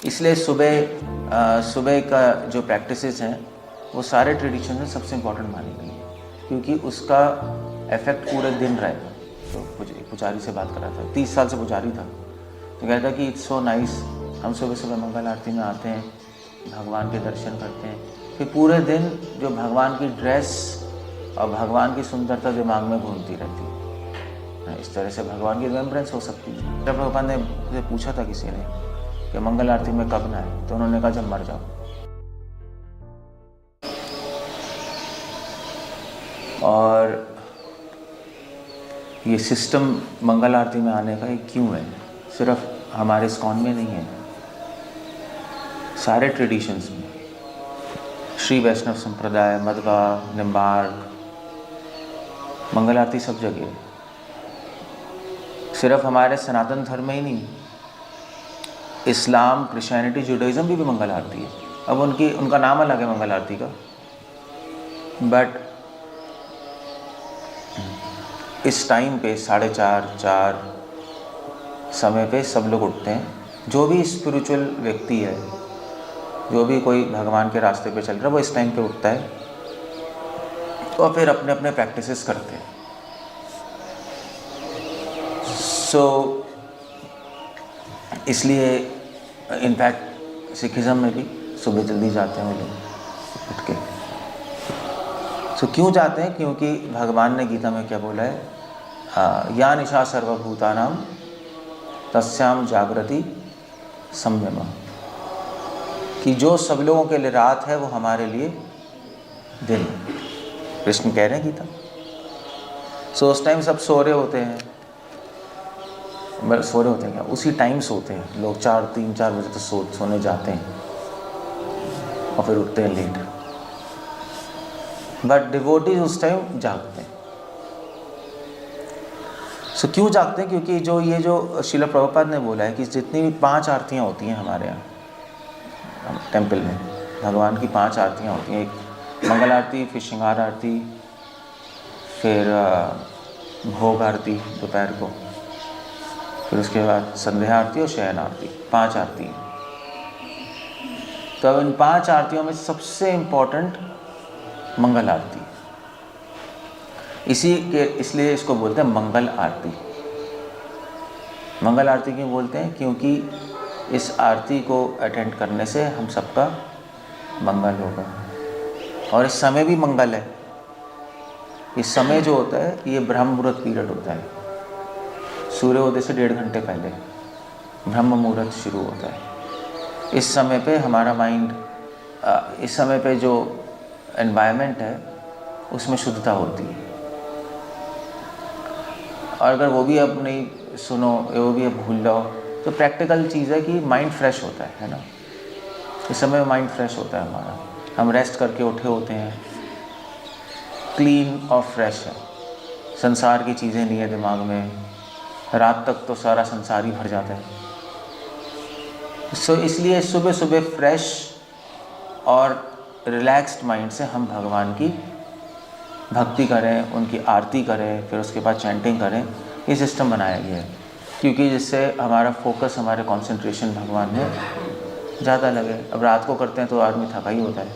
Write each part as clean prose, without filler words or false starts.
इसलिए सुबह का जो प्रैक्टिसेस हैं वो सारे ट्रेडिशन में सबसे इम्पोर्टेंट मानी गई है, क्योंकि उसका इफेक्ट पूरे दिन रहेगा। तो पुजारी से बात कर रहा था, 30 साल से पुजारी था, तो कहता कि इट्स सो नाइस, हम सुबह सुबह मंगल आरती में आते हैं, भगवान के दर्शन करते हैं, फिर पूरे दिन जो भगवान की ड्रेस और भगवान की सुंदरता दिमाग में घूमती रहती है। इस तरह से भगवान की रिमेम्बरेंस हो सकती है। जब भगवान ने मुझे पूछा था किसी ने कि मंगल आरती में कब ना आए, तो उन्होंने कहा जब मर जाओ। और ये सिस्टम मंगल आरती में आने का क्यों है, सिर्फ हमारे इस्कॉन में नहीं है, सारे ट्रेडिशंस में, श्री वैष्णव संप्रदाय, मध्वा, निम्बार्क, मंगल आरती सब जगह है। सिर्फ हमारे सनातन धर्म में ही नहीं, इस्लाम, क्रिश्चियनिटी, जुडाइज़म भी मंगल आरती है। अब उनका नाम अलग है मंगल आरती का, बट इस टाइम पे 4:30 समय पे सब लोग उठते हैं। जो भी स्पिरिचुअल व्यक्ति है, जो भी कोई भगवान के रास्ते पे चल रहा है, वो इस टाइम पे उठता है और फिर अपने अपने प्रैक्टिसेस करते हैं। इसलिए इनफैक्ट सिखिज़म में भी सुबह जल्दी जाते हैं वो लोग उठ के। क्यों जाते हैं? क्योंकि भगवान ने गीता में क्या बोला है, या निशा सर्वभूतानां तस्याम जागृति संयम, कि जो सब लोगों के लिए रात है वो हमारे लिए दिन। कृष्ण कह रहे हैं गीता। उस टाइम सब सो रहे होते हैं, क्या उसी टाइम सोते हैं लोग, 3-4 बजे तो सोने जाते हैं और फिर उठते हैं लेट। बट डिवोटीज उस टाइम जागते हैं। क्यों जागते हैं? क्योंकि जो श्रील प्रभुपाद ने बोला है कि जितनी भी 5 आरतियाँ होती हैं हमारे यहाँ टेम्पल में, भगवान की 5 आरतियाँ होती हैं। एक मंगल आरती, फिर श्रृंगार आरती, फिर भोग आरती दोपहर को, फिर उसके बाद संध्या आरती और शयन आरती, 5 आरती। तो अब इन 5 आरतियों में सबसे इम्पोर्टेंट मंगल आरती, इसलिए इसको बोलते हैं मंगल आरती। मंगल आरती क्यों बोलते हैं? क्योंकि इस आरती को अटेंड करने से हम सबका मंगल होगा, और इस समय भी मंगल है। इस समय जो होता है ये ब्रह्म मुहूर्त पीरियड होता है, सूर्योदय से 1.5 घंटे पहले ब्रह्म मुहूर्त शुरू होता है। इस समय पे हमारा माइंड, इस समय पे जो एनवायरनमेंट है उसमें शुद्धता होती है। और अगर वो भी अब नहीं सुनो, वो भी अब भूल जाओ, तो प्रैक्टिकल चीज़ है कि माइंड फ्रेश होता है ना। इस समय माइंड फ्रेश होता है हमारा, हम रेस्ट करके उठे होते हैं, क्लीन और फ्रेश है, संसार की चीज़ें नहीं है दिमाग में, रात तक तो सारा संसार ही भर जाता है। इसलिए सुबह सुबह फ्रेश और रिलैक्स्ड माइंड से हम भगवान की भक्ति करें, उनकी आरती करें, फिर उसके बाद चैंटिंग करें। ये सिस्टम बनाया गया है क्योंकि जिससे हमारा फोकस, हमारे कंसंट्रेशन भगवान में ज़्यादा लगे। अब रात को करते हैं तो आदमी थका ही होता है,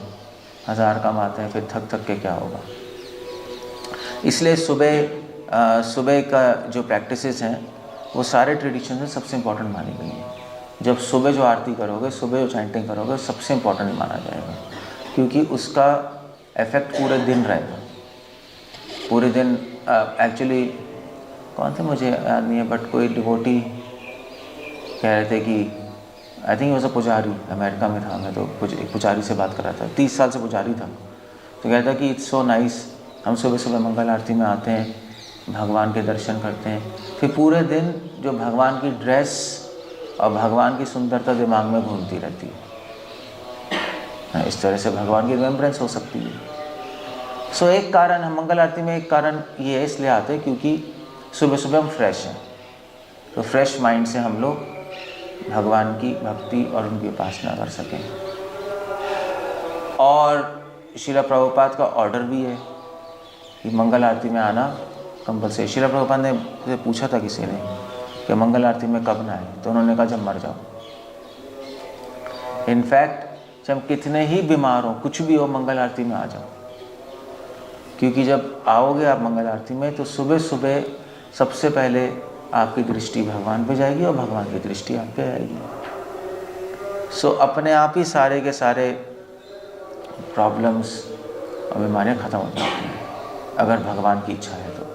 1000 काम आते हैं, फिर थक के क्या होगा। इसलिए सुबह का जो प्रैक्टिसेस हैं वो सारे ट्रेडिशन में सबसे इम्पोर्टेंट मानी गई है। जब सुबह जो आरती करोगे, सुबह जो चैंटिंग करोगे, सबसे इम्पोर्टेंट माना जाएगा, क्योंकि उसका इफेक्ट पूरे दिन रहेगा। पूरे दिन एक्चुअली कौन थे मुझे याद नहीं है, बट कोई डिवोटी कह रहे थे कि आई थिंक वॉज अ पुजारी, अमेरिका में था, मैं तो एक पुजारी से बात कर रहा था, 30 साल से पुजारी था, तो कहता कि इट्स सो नाइस, हम सुबह सुबह मंगल आरती में आते हैं, भगवान के दर्शन करते हैं, फिर पूरे दिन जो भगवान की ड्रेस और भगवान की सुंदरता दिमाग में घूमती रहती है। इस तरह से भगवान की रिमेम्बरेंस हो सकती है। एक कारण, हम मंगल आरती में एक कारण ये है इसलिए आते हैं क्योंकि सुबह सुबह हम फ्रेश हैं, तो फ्रेश माइंड से हम लोग भगवान की भक्ति और उनकी उपासना कर सकें। और श्रील प्रभुपाद का ऑर्डर भी है कि मंगल आरती में आना कंपलसरी। श्रील प्रभुपाद ने मुझे पूछा था किसी ने कि मंगल आरती में कब ना आए, तो उन्होंने कहा जब मर जाओ। इनफैक्ट चाहे हम कितने ही बीमार हों, कुछ भी हो, मंगल आरती में आ जाओ, क्योंकि जब आओगे आप मंगल आरती में तो सुबह सुबह सबसे पहले आपकी दृष्टि भगवान पे जाएगी और भगवान की दृष्टि आप पे आएगी। सो अपने आप ही सारे के सारे प्रॉब्लम्स और बीमारियाँ ख़त्म हो जाती हैं अगर भगवान की इच्छा है तो।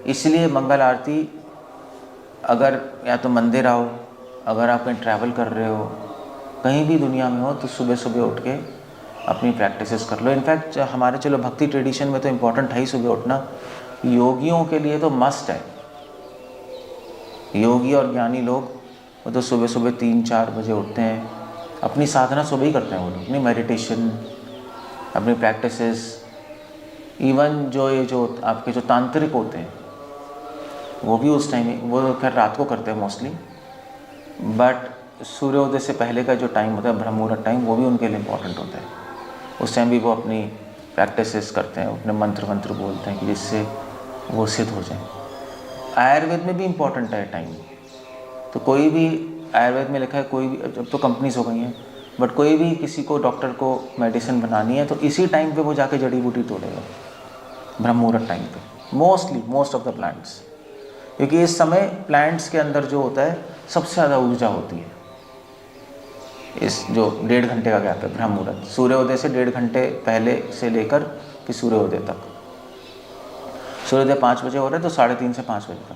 इसलिए मंगल आरती अगर या तो मंदिर आओ, अगर आप कहीं ट्रैवल कर रहे हो, कहीं भी दुनिया में हो, तो सुबह सुबह उठ के अपनी प्रैक्टिसेस कर लो। इनफैक्ट हमारे चलो भक्ति ट्रेडिशन में तो इम्पोर्टेंट है ही सुबह उठना, योगियों के लिए तो मस्ट है। योगी और ज्ञानी लोग वो तो सुबह सुबह 3-4 बजे उठते हैं, अपनी साधना सुबह ही करते हैं वो लोग, अपनी मेडिटेशन, अपनी प्रैक्टिसेस। इवन जो आपके जो तांत्रिक होते हैं वो भी उस टाइम, वो खैर रात को करते हैं मोस्टली, बट सूर्योदय से पहले का जो टाइम होता है ब्रह्म मुहूर्त टाइम, वो भी उनके लिए इम्पोर्टेंट होता है। उस टाइम भी वो अपनी प्रैक्टिसेस करते हैं, अपने मंत्र बोलते हैं कि जिससे वो सिद्ध हो जाए। आयुर्वेद में भी इम्पोर्टेंट है टाइम। तो कोई भी आयुर्वेद में लिखा है, कोई भी, अब तो कंपनीज हो गई हैं, बट कोई भी किसी को डॉक्टर को मेडिसिन बनानी है तो इसी टाइम पे वो जाके जड़ी बूटी तोड़ेगा, ब्रह्म मुहूर्त टाइम पे, मोस्ट ऑफ द प्लांट्स, क्योंकि इस समय प्लांट्स के अंदर जो होता है सबसे ज़्यादा ऊर्जा होती है। इस जो 1.5 घंटे का गैप है ब्रह्म मुहूर्त, सूर्योदय से 1.5 घंटे पहले से लेकर फिर सूर्योदय तक। सूर्योदय 5 बजे हो रहा है तो 3:30 से 5 बजे तक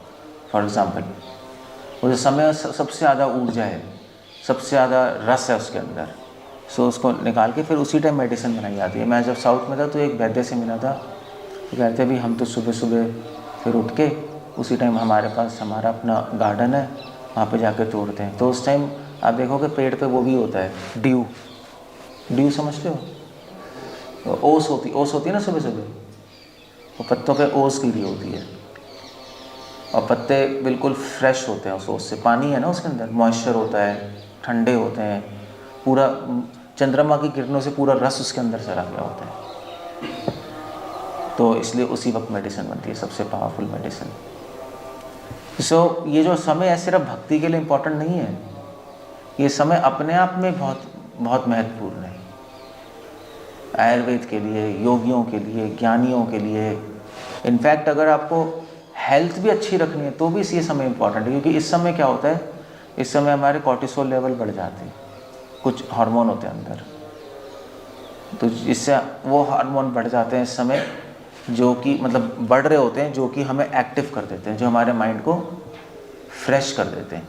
फॉर एग्ज़ाम्पल, वो जो समय सबसे ज़्यादा ऊर्जा है, सबसे ज़्यादा रस है उसके अंदर। सो उसको निकाल के फिर उसी टाइम मेडिसिन बनाई जाती है। मैं जब साउथ में था तो एक वैद्य से मिला था, तो कहते भी हम तो सुबह सुबह फिर उठ के उसी टाइम हमारे पास हमारा अपना गार्डन है, वहाँ पे जाके तोड़ते हैं। तो उस टाइम आप देखोगे पेड़ पे वो भी होता है, ड्यू समझते हो, ओस होती है ना सुबह सुबह, वो पत्तों पे ओस गिरी होती है और पत्ते बिल्कुल फ्रेश होते हैं उस ओस से। पानी है ना उसके अंदर, मॉइस्चर होता है, ठंडे होते हैं, पूरा चंद्रमा की किरणों से पूरा रस उसके अंदर चला गया होता है। तो इसलिए उसी वक्त मेडिसिन बनती है, सबसे पावरफुल मेडिसिन। सो ये जो समय है सिर्फ भक्ति के लिए इम्पोर्टेंट नहीं है, ये समय अपने आप में बहुत बहुत महत्वपूर्ण है। आयुर्वेद के लिए, योगियों के लिए, ज्ञानियों के लिए। इनफैक्ट अगर आपको हेल्थ भी अच्छी रखनी है तो भी ये समय इम्पॉर्टेंट है, क्योंकि इस समय क्या होता है, इस समय हमारे कॉर्टिसोल लेवल बढ़ जाते हैं, कुछ हार्मोन होते हैं अंदर, तो इससे वो हार्मोन बढ़ जाते हैं इस समय, जो कि मतलब बढ़ रहे होते हैं, जो कि हमें एक्टिव कर देते हैं, जो हमारे माइंड को फ्रेश कर देते हैं।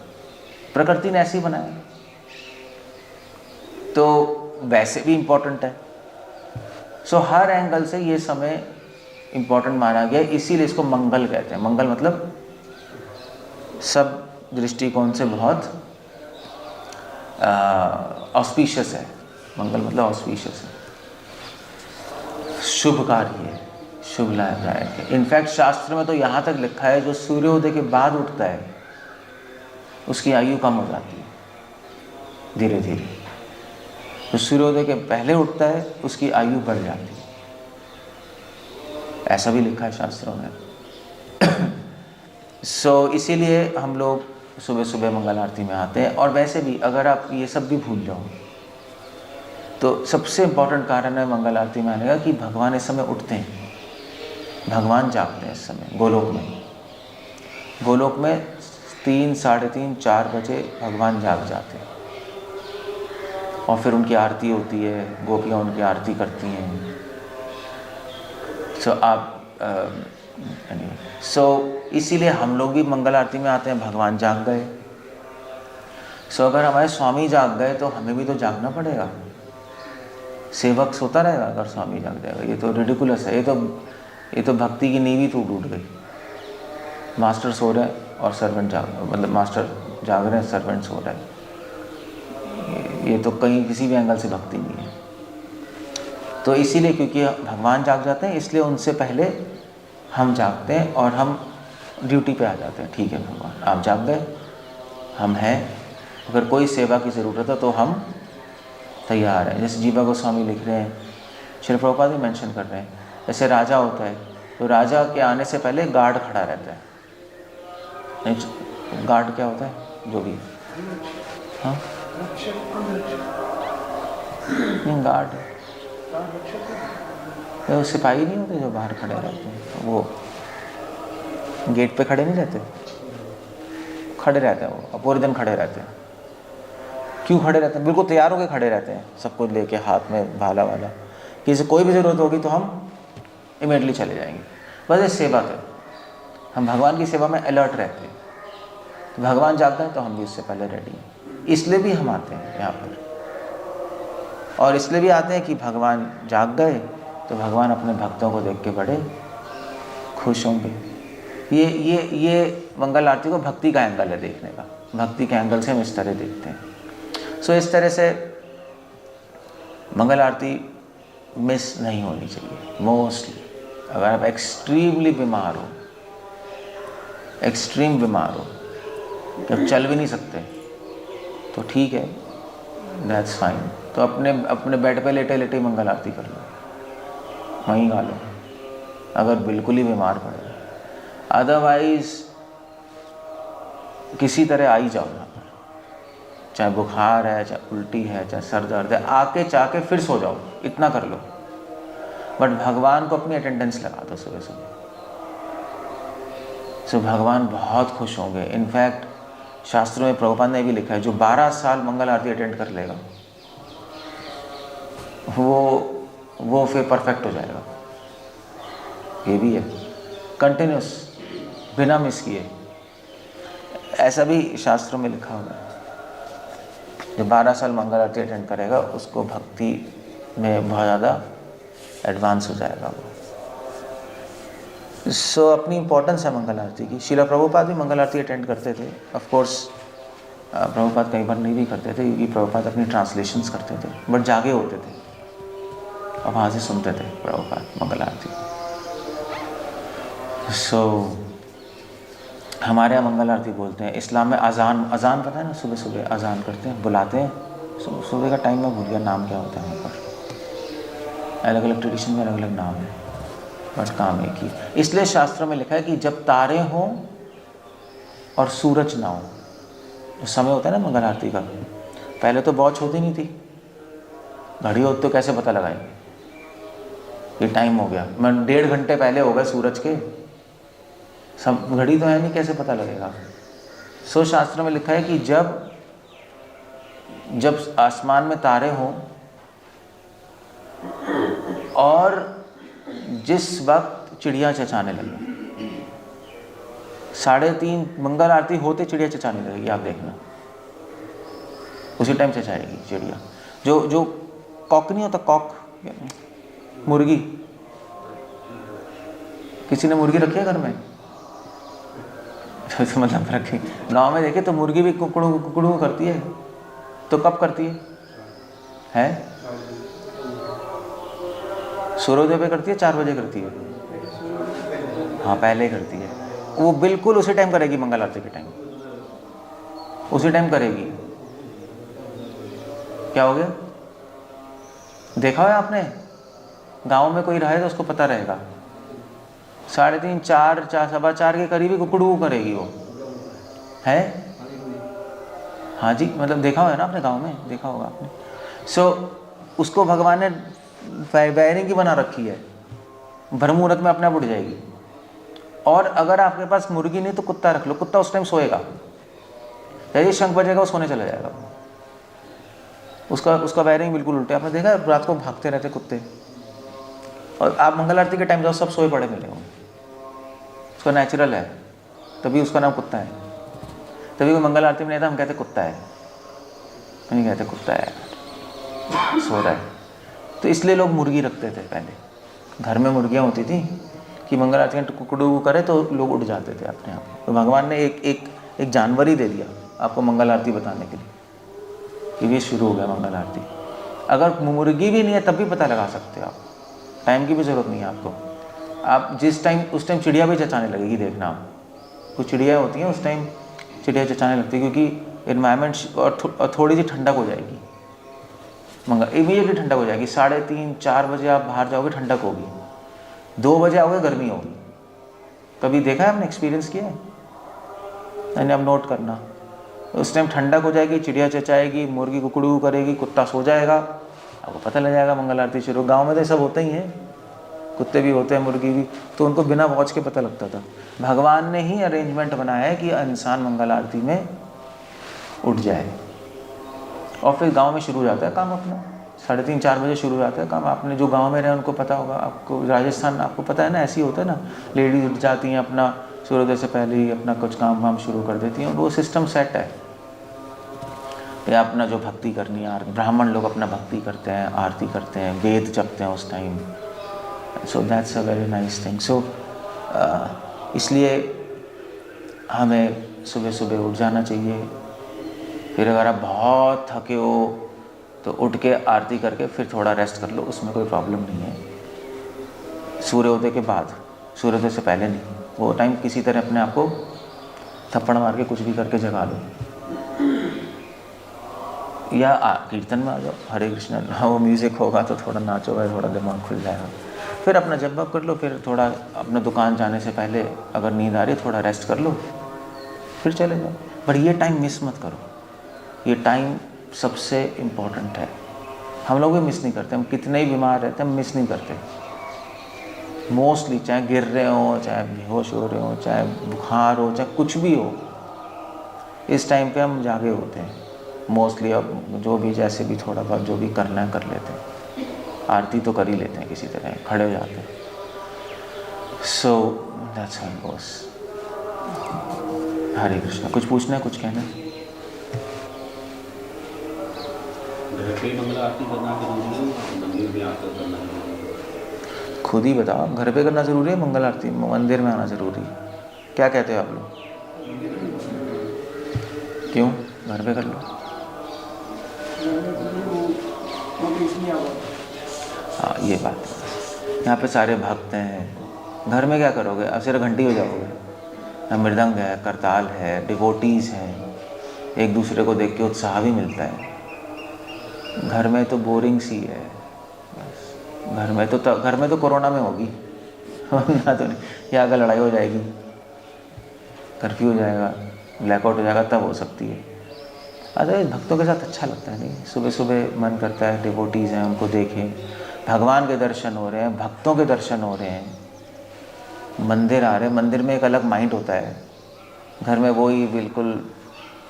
प्रकृति ने ऐसे ही बनाया, तो वैसे भी इम्पोर्टेंट है। सो हर एंगल से ये समय इम्पोर्टेंट माना गया, इसीलिए इसको मंगल कहते हैं। मंगल मतलब सब दृष्टिकोण से बहुत ऑस्पिशियस है। मंगल मतलब ऑस्पिशियस है, शुभकारी है, शुभ लाभदायक है। इनफैक्ट शास्त्र में तो यहाँ तक लिखा है जो सूर्योदय के बाद उठता है उसकी आयु कम हो जाती है धीरे धीरे, जो सूर्योदय के पहले उठता है उसकी आयु बढ़ जाती है, ऐसा भी लिखा है शास्त्रों में। इसीलिए हम लोग सुबह सुबह मंगल आरती में आते हैं। और वैसे भी अगर आप ये सब भी भूल जाओ तो सबसे इम्पोर्टेंट कारण है मंगल आरती में आने का कि भगवान इस समय उठते हैं, भगवान जागते हैं इस समय गोलोक में 3, 3:30, 4 बजे भगवान जाग जाते हैं और फिर उनकी आरती होती है, गोपियाँ उनकी आरती करती हैं। इसीलिए हम लोग भी मंगल आरती में आते हैं, भगवान जाग गए। अगर हमारे स्वामी जाग गए तो हमें भी तो जागना पड़ेगा। सेवक सोता रहेगा अगर स्वामी जाग जाएगा, ये तो रिडिकुलस है, ये तो भक्ति की नींव ही टूट गई। मास्टर सो रहे हैं और सर्वेंट मतलब मास्टर जाग रहे हैं, सर्वेंट सो रहे हैं, ये तो कहीं किसी भी एंगल से भक्ति नहीं है। तो इसीलिए क्योंकि भगवान जाग जाते हैं इसलिए उनसे पहले हम जागते हैं और हम ड्यूटी पे आ जाते हैं। ठीक है भगवान आप जाग गए, हम हैं, अगर कोई सेवा की ज़रूरत है तो हम तैयार हैं। जैसे जीवा गोस्वामी लिख रहे हैं, श्री प्रभुपाद भी मेंशन कर रहे हैं, जैसे राजा होता है तो राजा के आने से पहले गार्ड खड़ा रहता है, गार्ड क्या होता है? जो भी, हाँ नहीं, गार्ड वो सिपाही नहीं होते जो बाहर खड़े रहते हैं, वो गेट पे खड़े नहीं रहते, खड़े रहते हैं वो, पूरे दिन खड़े रहते हैं। क्यों खड़े रहते हैं? बिल्कुल तैयार होकर खड़े रहते हैं, सब कुछ लेके हाथ में भाला वाला, किसी कोई भी ज़रूरत होगी तो हम इमीडिएटली चले जाएंगे। बस ये सेवा है, हम भगवान की सेवा में अलर्ट रहते हैं। भगवान जागते हैं तो हम भी उससे पहले रेडी हैं। इसलिए भी हम आते हैं यहाँ पर, और इसलिए भी आते हैं कि भगवान जाग गए तो भगवान अपने भक्तों को देख के बड़े खुश होंगे। ये मंगल आरती को भक्ति का एंगल है देखने का, भक्ति के एंगल से हम इस तरह देखते हैं। सो इस तरह से मंगल आरती मिस नहीं होनी चाहिए मोस्टली। अगर आप एक्सट्रीमली बीमार हो, एक्सट्रीम बीमार हो, जब चल भी नहीं सकते, तो ठीक है, दैट्स फाइन, तो अपने बेड पे लेटे लेटे मंगल आरती कर लो, वहीं गा लो, अगर बिल्कुल ही बीमार पड़े। अदरवाइज किसी तरह आ ही जाओ यहाँ पर, चाहे बुखार है, चाहे उल्टी है, चाहे सर दर्द है, आके चाके फिर सो जाओ, इतना कर लो, बट भगवान को अपनी अटेंडेंस लगा दो सुबह सुबह। सो भगवान बहुत खुश होंगे। इनफैक्ट शास्त्रों में प्रभुपाद ने भी लिखा है, जो 12 साल मंगल आरती अटेंड कर लेगा वो फिर परफेक्ट हो जाएगा। ये भी है, कंटिन्यूस, बिना मिस किए, ऐसा भी शास्त्रों में लिखा हुआ है। जो 12 साल मंगल आरती अटेंड करेगा उसको भक्ति में बहुत ज़्यादा एडवांस हो जाएगा वो। सो अपनी इम्पोर्टेंस है मंगल आरती की। श्रील प्रभुपाद भी मंगल आरती अटेंड करते थे। ऑफ कोर्स प्रभुपाद कई बार नहीं भी करते थे, क्योंकि प्रभुपाद अपनी ट्रांसलेशंस करते थे, बट जागे होते थे और वहाँ से सुनते थे प्रभुपाद मंगल आरती। सो हमारे यहाँ मंगल आरती बोलते हैं। इस्लाम में अजान पता है ना, सुबह सुबह अजान करते हैं, बुलाते हैं। सुबह का टाइम में भूल गया नाम क्या होता है वहाँ पर, अलग अलग ट्रेडिशन में अलग अलग नाम है, बट काम एक ही। इसलिए शास्त्रों में लिखा है कि जब तारे हों और सूरज ना हो, जो समय होता है ना मंगल आरती का, पहले तो वॉच होती नहीं थी, घड़ी होती तो कैसे पता लगाएंगे ये टाइम हो गया, मैं 1.5 घंटे पहले हो गए सूरज के, सब घड़ी तो है नहीं, कैसे पता लगेगा। सो शास्त्र में लिखा है कि जब आसमान में तारे हों और जिस वक्त चिड़िया चचाने लगे, 3:30 मंगल आरती होते चिड़िया चचाने लगेगी, आप देखना उसी टाइम चचाएगी चिड़िया। जो कॉक नहीं होता, कॉक मुर्गी, किसी ने मुर्गी रखी है घर में? तो मतलब रखी, गाँव में देखे तो मुर्गी भी कुकड़ू करती है, तो कब करती है? सूर्योदय पे करती है, 4 बजे करती है, हाँ पहले करती है, वो बिल्कुल उसी टाइम करेगी, मंगल आरती के टाइम उसी टाइम करेगी। क्या हो गया? देखा है आपने? गांव में कोई रहे तो उसको पता रहेगा, 3:30, 4, 4:15 के करीब ही कुकड़ू करेगी वो, है? हाँ जी, मतलब देखा हुआ है ना आपने, गांव में देखा होगा आपने। सो उसको भगवान ने वायरिंग की बना रखी है, भरमुहूर्त में अपने आप उड़ जाएगी। और अगर आपके पास मुर्गी नहीं तो कुत्ता रख लो, कुत्ता उस टाइम सोएगा, जैसे शंख बजेगा वो सोने चला जाएगा, उसका वायरिंग बिल्कुल उल्टे। आपने देखा रात को भागते रहते कुत्ते, और आप मंगल आरती के टाइम जाओ सब सोए पड़े मिले होंगे, उसका नेचुरल है, तभी उसका नाम कुत्ता है। तभी वो मंगल आरती में नहीं था, हम कहते कुत्ता है, नहीं कहते कुत्ता है, सो रहा है। तो इसलिए लोग मुर्गी रखते थे पहले, घर में मुर्गियाँ होती थी कि मंगल आरती में कुकड़ू करे तो लोग उठ जाते थे अपने आप। तो भगवान ने एक जानवर ही दे दिया आपको मंगल आरती बताने के लिए, कि ये शुरू हो गया मंगल आरती। अगर मुर्गी भी नहीं है तब भी पता लगा सकते हो आप, टाइम की भी ज़रूरत नहीं है आपको। आप उस टाइम चिड़िया भी चचाने लगेगी, देखना आप, कुछ चिड़िया होती हैं उस टाइम चिड़िया चचाने लगती है, क्योंकि इन्वायरमेंट और थोड़ी सी ठंडक हो जाएगी, इमीडिएटली ठंडक हो जाएगी। 3:30, 4 बजे आप बाहर जाओगे ठंडक होगी, 2 बजे आओगे गर्मी होगी। कभी देखा है आपने, एक्सपीरियंस किया है? यानी अब नोट करना, उस टाइम ठंडक हो जाएगी, चिड़िया चचाएगी, मुर्गी कुकड़ू करेगी, कुत्ता सो जाएगा, आपको पता लग जाएगा मंगल आरती शुरू। गांव में तो सब होते ही हैं, कुत्ते भी होते हैं, मुर्गी भी, तो उनको बिना वॉच के पता लगता था। भगवान ने ही अरेंजमेंट बनाया है कि इंसान मंगल आरती में उठ जाए, और फिर गांव में शुरू हो जाता है काम अपना, 3:30-4 बजे शुरू हो जाता है काम। आपने जो गांव में रहे उनको पता होगा, आपको राजस्थान आपको पता है ना, ऐसे ही होता है ना, लेडीज उठ जाती हैं, अपना सूर्योदय से पहले ही अपना कुछ काम वाम शुरू कर देती हैं, वो सिस्टम सेट है। या अपना जो भक्ति करनी है, ब्राह्मण लोग अपना भक्ति करते हैं, आरती करते हैं, वेद जपते हैं उस time. So that's a very nice thing. So इसलिए हमें सुबह सुबह उठ जाना चाहिए। फिर अगर आप बहुत थके हो तो उठ के आरती करके फिर थोड़ा रेस्ट कर लो, उसमें कोई प्रॉब्लम नहीं है। सूर्योदय के बाद, सूर्योदय से पहले नहीं, वो टाइम किसी तरह अपने आप को थप्पड़ मार के कुछ भी करके जगा लो, या कीर्तन में आ जाओ, हरे कृष्ण, वो म्यूज़िक होगा तो थोड़ा नाचो भाई, थोड़ा दिमाग खुल जाएगा। फिर अपना जप वप कर लो, फिर थोड़ा अपने दुकान जाने से पहले अगर नींद आ रही है थोड़ा रेस्ट कर लो, फिर चले जाओ। पर ये टाइम मिस मत करो, ये टाइम सबसे इम्पोर्टेंट है। हम लोग भी मिस नहीं करते, हम कितने ही बीमार रहते हैं हम मिस नहीं करते मोस्टली, चाहे गिर रहे हो, चाहे बेहोश हो रहे हो, चाहे बुखार हो, चाहे कुछ भी हो, इस टाइम पे हम जागे होते हैं मोस्टली। अब जो भी जैसे भी थोड़ा बहुत जो भी करना है कर लेते हैं, आरती तो कर ही लेते हैं किसी तरह, खड़े हो जाते हैं। So that's how it goes. Hare Krishna. कुछ पूछना है, कुछ कहना है? खुद ही बताओ, घर पे करना ज़रूरी है मंगल आरती, मंदिर में आना ज़रूरी है? क्या कहते हो आप लोग? क्यों? घर पे कर लो। हाँ ये बात है, यहाँ पे सारे भक्त हैं, घर में क्या करोगे? अब सिर्फ घंटी हो जाओगे। मृदंग है, करताल है, डिवोटीज़ हैं, एक दूसरे को देख के उत्साह भी मिलता है। घर में तो बोरिंग सी है बस। घर में तो कोरोना में होगी ना, तो नहीं, या अगर लड़ाई हो जाएगी, कर्फ्यू हो जाएगा, ब्लैकआउट हो जाएगा, तब हो सकती है। अरे भक्तों के साथ अच्छा लगता है नहीं? सुबह सुबह मन करता है डिवोटीज़ हैं उनको देखें, भगवान के दर्शन हो रहे हैं, भक्तों के दर्शन हो रहे हैं, मंदिर आ रहे हैं। मंदिर में एक अलग माइंड होता है, घर में वही बिल्कुल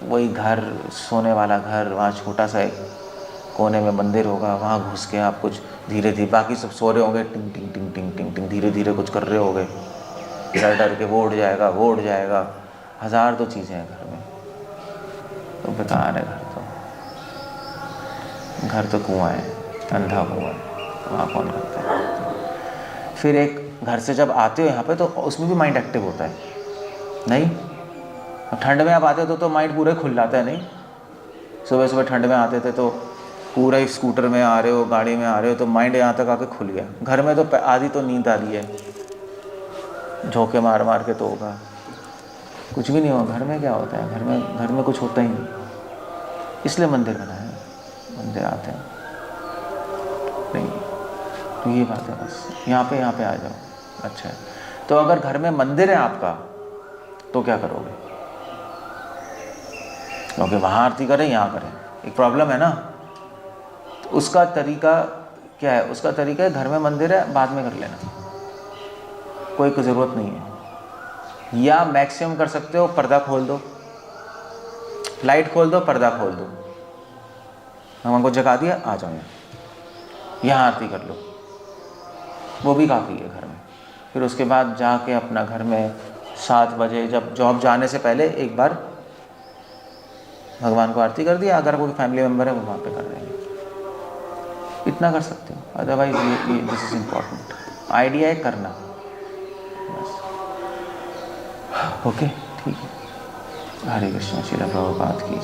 वही घर, सोने वाला घर, वहाँ छोटा सा एक कोने में मंदिर होगा, वहाँ घुस के आप कुछ धीरे धीरे, बाकी सब सो रहे होंगे, टिंग टिंग टिंग टिंग टिंग टिंग धीरे धीरे कुछ कर रहे होंगे, डर डर के वो उड़ जाएगा, वो उड़ जाएगा, हज़ार तो चीज़ें हैं घर में। तो बेकार है घर तो कुआं है, अंधा कुआं है, वहाँ कौन करता है? फिर एक घर से जब आते हो यहाँ पे तो उसमें भी माइंड एक्टिव होता है नहीं? ठंड में आप आते हो तो माइंड पूरा खुल जाता है नहीं? सुबह सुबह ठंड में आते थे तो पूरा ही स्कूटर में आ रहे हो, गाड़ी में आ रहे हो, तो माइंड यहाँ तक आके खुल गया। घर में तो आधी तो नींद आ रही है, झोंके मार मार के तो होगा, कुछ भी नहीं होगा। घर में क्या होता है? घर में कुछ होता ही नहीं, इसलिए मंदिर बनाया है, मंदिर आते हैं नहीं। तो ये बात है बस, यहाँ पे आ जाओ। अच्छा है, तो अगर घर में मंदिर है आपका तो क्या करोगे? क्योंकि वहाँ आरती करें, यहाँ करें, एक प्रॉब्लम है ना। तो उसका तरीका क्या है? उसका तरीका है, घर में मंदिर है बाद में कर लेना, कोई ज़रूरत नहीं है। या मैक्सिमम कर सकते हो, पर्दा खोल दो, लाइट खोल दो, पर्दा खोल दो, भगवान को जगा दिया, आ जाओ यहाँ आरती कर लो, वो भी काफ़ी है घर में। फिर उसके बाद जाके अपना घर में 7 बजे जब जॉब जाने से पहले एक बार भगवान को आरती कर दिया। अगर कोई फैमिली मेम्बर है वो वहाँ पे कर देंगे, इतना कर सकते हो। अदरवाइज ये दिस इज़ इम्पॉर्टेंट, आइडिया है करना बस। ओके ठीक है। हरे कृष्ण। श्रील प्रभुपाद की जय।